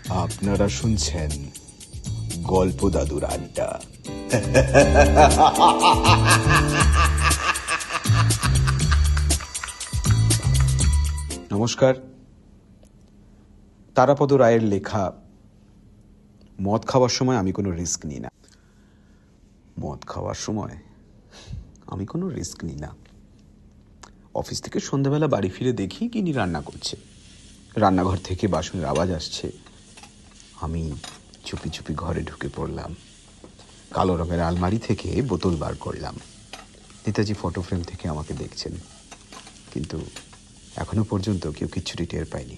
আপনারা শুনছেন গল্প দাদুর আড্ডা। নমস্কার। তারাপদ রায়ের লেখা মদ খাওয়ার সময় আমি কোনো রিস্ক নিই না। মদ খাওয়ার সময় আমি কোনো রিস্ক নিই না। অফিস থেকে সন্ধ্যাবেলা বাড়ি ফিরে দেখি গিনি রান্না করছে। রান্নাঘর থেকে বাসনের আওয়াজ আসছে। আমি চুপি চুপি ঘরে ঢুকে পড়লাম। কালো রঙের আলমারি থেকে বোতল বার করলাম। নেতাজি ফটো ফ্রেম থেকে আমাকে দেখছেন, কিন্তু এখনো পর্যন্ত কেউ কিচ্ছুটি টের পায়নি,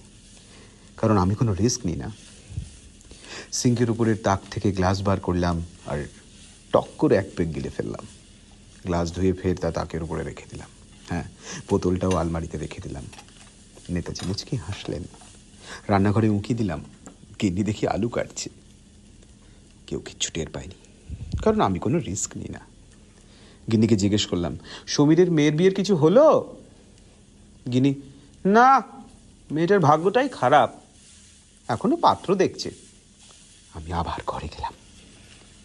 কারণ আমি কোনো রিস্ক নিই না। সিঙ্কের উপরের তাক থেকে গ্লাস বার করলাম আর টক করে এক পেগ গিলে ফেললাম। গ্লাস ধুয়ে ফের তা তাকের উপরে রেখে দিলাম। হ্যাঁ, বোতলটাও আলমারিতে রেখে দিলাম। নেতাজি মুচকি হাসলেন। রান্নাঘরে উঁকি দিলাম, গিন্নি দেখি আলু কাটছে। কেউ কিচ্ছু টের পায়নি, কারণ আমি কোনো রিস্ক নিই না। গিন্নিকে জিজ্ঞেস করলাম, সমীরের মেয়ের বিয়ের কিছু হলো? গিন্নি, না, মেয়েটার ভাগ্যটাই খারাপ, এখনো পাত্র দেখছে। আমি আবার ঘরে গেলাম।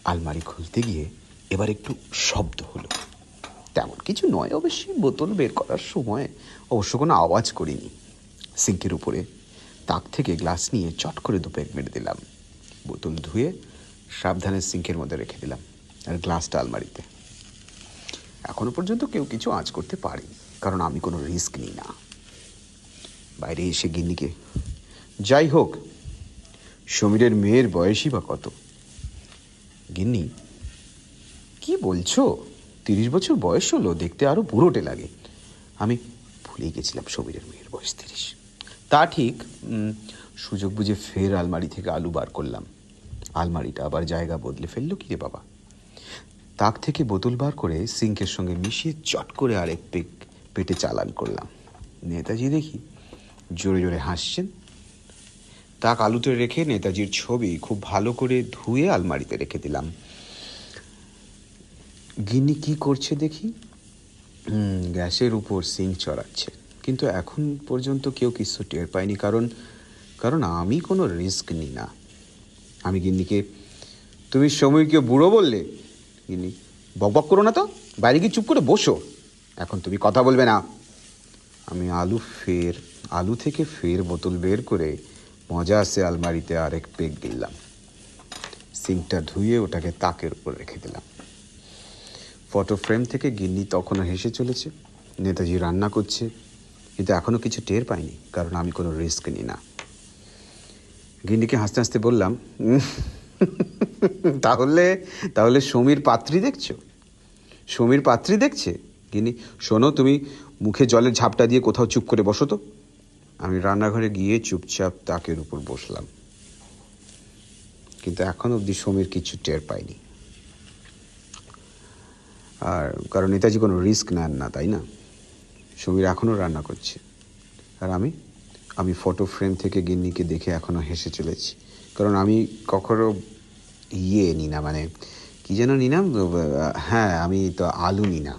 আলমারি খুলতে গিয়ে এবার একটু শব্দ হলো। তেমন কিছু নয় অবশ্যই, বোতল বের করার সময় অবশ্য কোনো আওয়াজ করিনি। সিঙ্কের উপরে তাক থেকে গ্লাস নিয়ে চট করে দুপেগ মেরে দিলাম। বোতল ধুয়ে সাবধানে সিঙ্কের মধ্যে রেখে দিলাম, আর গ্লাসটা আলমারিতে। এখনো পর্যন্ত কেউ কিছু আঁচ করতে পারেনি, কারণ আমি কোনো রিস্ক নিই না। বাইরে এসে গিন্নিকে, যাই হোক, সমীরের মেয়ের বয়সই বা কত? গিন্নি, কি বলছো? 30 বছর বয়স হলো, দেখতে আরো বুড়োটে লাগে। আমি ভুলেই গেছিলাম সমীরের মেয়ের বয়স 30। তা ঠিক। সুযোগ বুঝে ফের আলমারি থেকে আলু বার করলাম। আলমারিটা আবার জায়গা বদলে ফেললো কি রে বাবা। তাক থেকে বোতল বার করে সিঙ্কের সঙ্গে মিশিয়ে চট করে আরেক পেগ পেটে চালান করলাম। নেতাজি দেখি জোরে জোরে হাসছেন। তাক আলুতে রেখে নেতাজির ছবি খুব ভালো করে ধুয়ে আলমারিতে রেখে দিলাম। গিন্নি কি করছে দেখি, গ্যাসের উপর সিঙ্ক চড়াচ্ছে, কিন্তু এখন পর্যন্ত কেউ কিছু টের পায়নি, কারণ আমি কোনো রিস্ক নিই না। আমি গিন্নিকে, তুমি সমীরকে বুড়ো বললে? গিন্নি, বকবক করো না তো, বাইরে গিয়ে চুপ করে বসো, এখন তুমি কথা বলবে না। আমি আলু থেকে ফের বোতল বের করে মজা আসে আলমারিতে আরেক পেগ গিললাম। সিঙ্কটা ধুয়ে ওটাকে তাকের উপর রেখে দিলাম। ফটো ফ্রেম থেকে গিন্নি তখনও হেসে চলেছে। নেতাজি রান্না করছে, কিন্তু এখনও কিছু টের পাইনি, কারণ আমি কোনো রিস্ক নিই না। গিন্নিকে হাসতে হাসতে বললাম, তাহলে সমীর পাত্রী দেখছো? সমীর পাত্রী দেখছে? গিন্নি, শোনো, তুমি মুখে জলের ঝাপটা দিয়ে কোথাও চুপ করে বসো তো। আমি রান্নাঘরে গিয়ে চুপচাপ তাকের উপর বসলাম, কিন্তু এখন অবধি সমীর কিছু টের পাইনি। আর কারণ নেতাজি কোনো রিস্ক নেন না, তাই না? সমীর এখনও রান্না করছে, আর আমি ফটো ফ্রেম থেকে গিন্নিকে দেখে এখনও হেসে চলেছি, কারণ আমি কখনো নিই না, মানে কি যেন নিলাম, হ্যাঁ, আমি তো আলু নিই না।